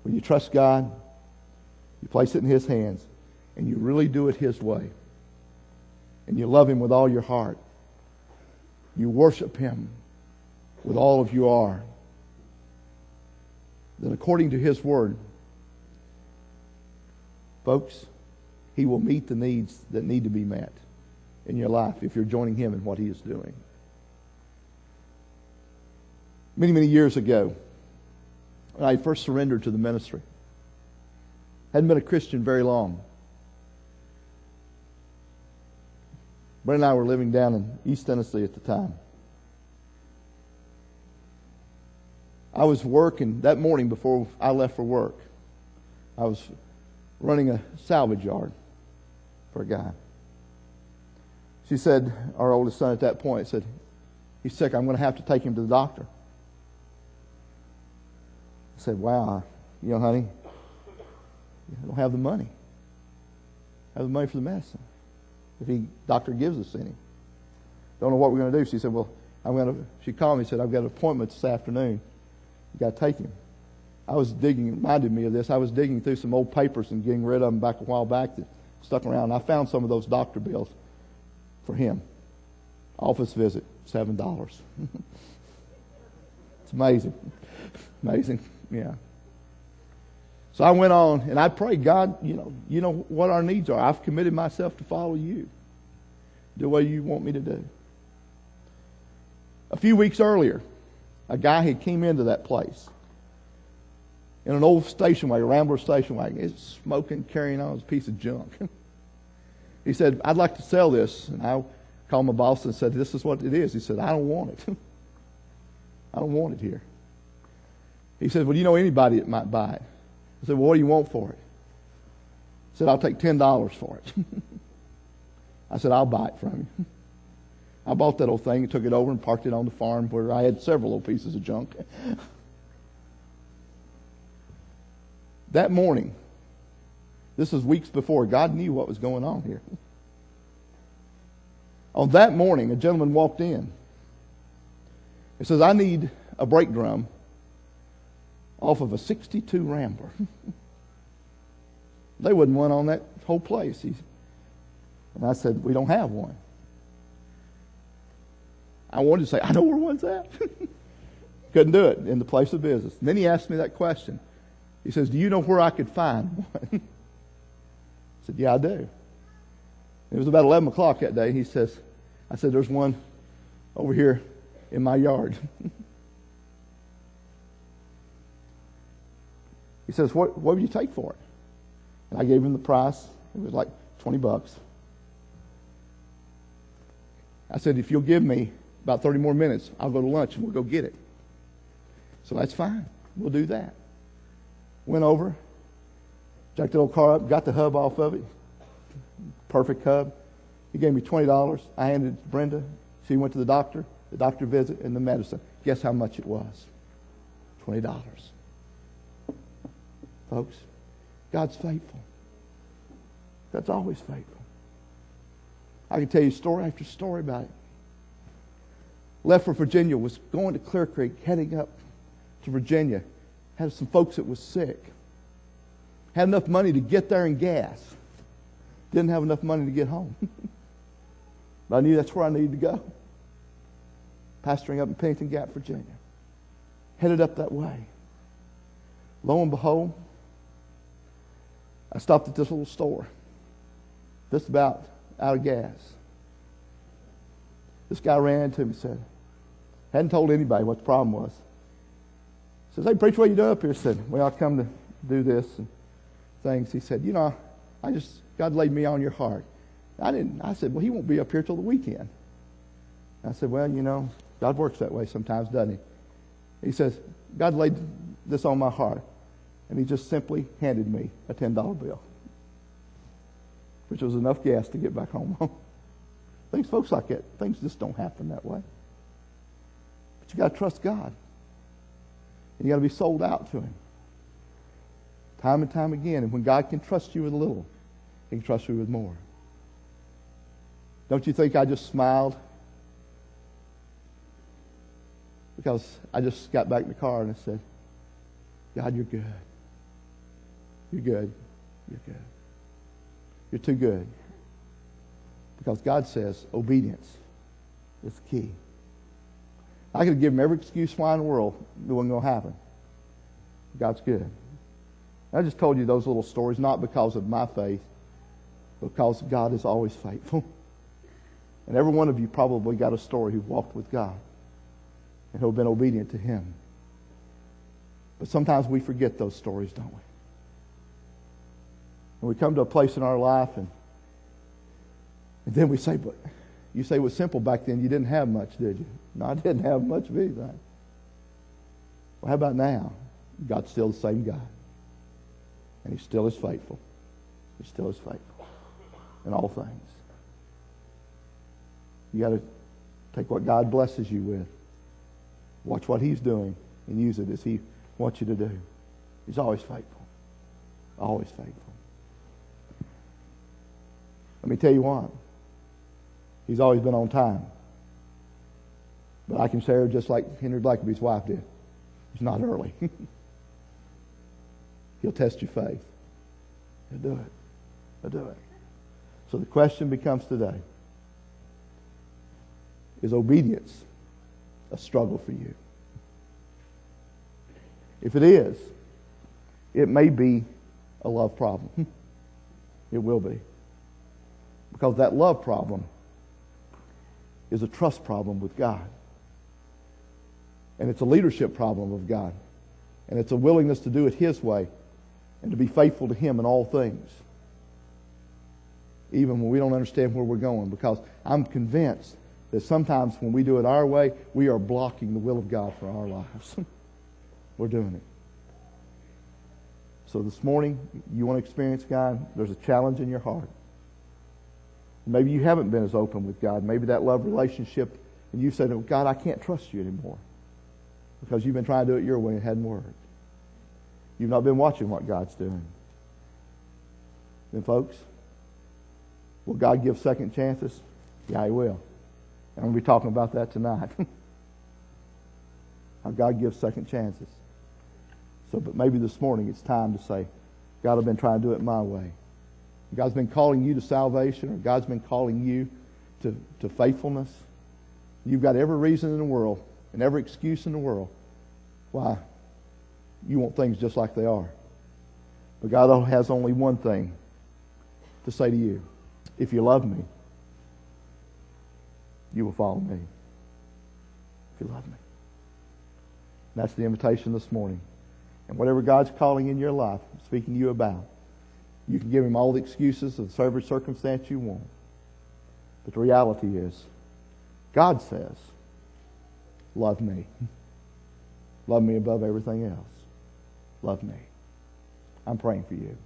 When you trust God, you place it in His hands, and you really do it His way, and you love Him with all your heart, you worship Him with all of you are, then according to His Word, folks, He will meet the needs that need to be met in your life if you're joining Him in what He is doing. Many, many years ago, when I first surrendered to the ministry, hadn't been a Christian very long. Brent and I were living down in East Tennessee at the time. I was working that morning before I left for work. I was running a salvage yard for a guy. She said, our oldest son at that point said, he's sick, I'm going to have to take him to the doctor. I said, wow, honey, I don't have the money. I have the money for the medicine. If the doctor gives us any. Don't know what we're going to do. She said, well, she called me and said, I've got an appointment this afternoon. You got to take him. I was digging, it reminded me of this. I was digging through some old papers and getting rid of them back a while back that stuck around. And I found some of those doctor bills for him. Office visit, $7. It's amazing. Amazing. Yeah. So I went on and I prayed, God, you know what our needs are. I've committed myself to follow you. Do what you want me to do. A few weeks earlier, a guy had came into that place in an old station wagon, Rambler station wagon. He's smoking, carrying on a piece of junk. He said, I'd like to sell this. And I called my boss and said, this is what it is. He said, I don't want it. I don't want it here. He said, well, do you know anybody that might buy it? I said, well, what do you want for it? He said, I'll take $10 for it. I said, I'll buy it from you. I bought that old thing and took it over and parked it on the farm where I had several old pieces of junk. That morning, this was weeks before, God knew what was going on here. On that morning, a gentleman walked in. He says, I need a brake drum off of a 62 Rambler. They wouldn't want on that whole place. And I said, we don't have one. I wanted to say, I know where one's at. Couldn't do it in the place of business. And then he asked me that question. He says, do you know where I could find one? I said, yeah, I do. It was about 11 o'clock that day. I said, there's one over here in my yard. He says, what would you take for it? And I gave him the price. It was like $20. I said, if you'll give me about 30 more minutes, I'll go to lunch and we'll go get it. So that's fine. We'll do that. Went over, jacked the old car up, got the hub off of it. Perfect hub. He gave me $20. I handed it to Brenda. She went to the doctor visit, and the medicine. Guess how much it was? $20. Folks, God's faithful. God's always faithful. I can tell you story after story about it. Left for Virginia, was going to Clear Creek, heading up to Virginia. Had some folks that was sick. Had enough money to get there and gas. Didn't have enough money to get home. But I knew that's where I needed to go. Pastoring up in Pennington Gap, Virginia. Headed up that way. Lo and behold, I stopped at this little store. Just about out of gas. This guy ran into me and said, hadn't told anybody what the problem was. He says, hey, preacher, what are you doing up here? I said, well, I come to do this and things. He said, God laid me on your heart. I said, well, he won't be up here till the weekend. I said, well, God works that way sometimes, doesn't he? He says, God laid this on my heart. And he just simply handed me a $10 bill, which was enough gas to get back home. Things, folks, like that, things just don't happen that way. But you got to trust God. And you got to be sold out to him. Time and time again. And when God can trust you with a little, he can trust you with more. Don't you think I just smiled? Because I just got back in the car and I said, God, you're good. You're good. You're good. You're too good. Because God says obedience is key. I could give him every excuse why in the world it wasn't going to happen. God's good. I just told you those little stories not because of my faith, but because God is always faithful. And every one of you probably got a story who walked with God and who have been obedient to Him. But sometimes we forget those stories, don't we? And we come to a place in our life and then we say, but you say it was simple back then. You didn't have much, did you? No, I didn't have much of anything. Well, how about now? God's still the same God. And He still is faithful. He still is faithful in all things. You got to take what God blesses you with. Watch what He's doing and use it as He wants you to do. He's always faithful. Always faithful. Let me tell you what. He's always been on time. But I can say her just like Henry Blackaby's wife did. He's not early. He'll test your faith. He'll do it. He'll do it. So the question becomes today, is obedience a struggle for you? If it is, it may be a love problem. It will be. Because that love problem is a trust problem with God. And it's a leadership problem of God. And it's a willingness to do it His way and to be faithful to Him in all things. Even when we don't understand where we're going. Because I'm convinced that sometimes when we do it our way, we are blocking the will of God for our lives. We're doing it. So this morning, you want to experience God, there's a challenge in your heart. Maybe you haven't been as open with God. Maybe that love relationship, and you said, oh, God, I can't trust you anymore. Because you've been trying to do it your way and it hadn't worked. You've not been watching what God's doing. Then folks, will God give second chances? Yeah, He will. And I'm going to be talking about that tonight. How God gives second chances. So, but maybe this morning it's time to say, God, I've been trying to do it my way. God's been calling you to salvation, or God's been calling you to faithfulness. You've got every reason in the world and every excuse in the world why you want things just like they are. But God has only one thing to say to you. If you love me, you will follow me. If you love me. And that's the invitation this morning. And whatever God's calling in your life, speaking to you about, you can give Him all the excuses of every circumstance you want. But the reality is, God says, love me. Love me above everything else. Love me. I'm praying for you.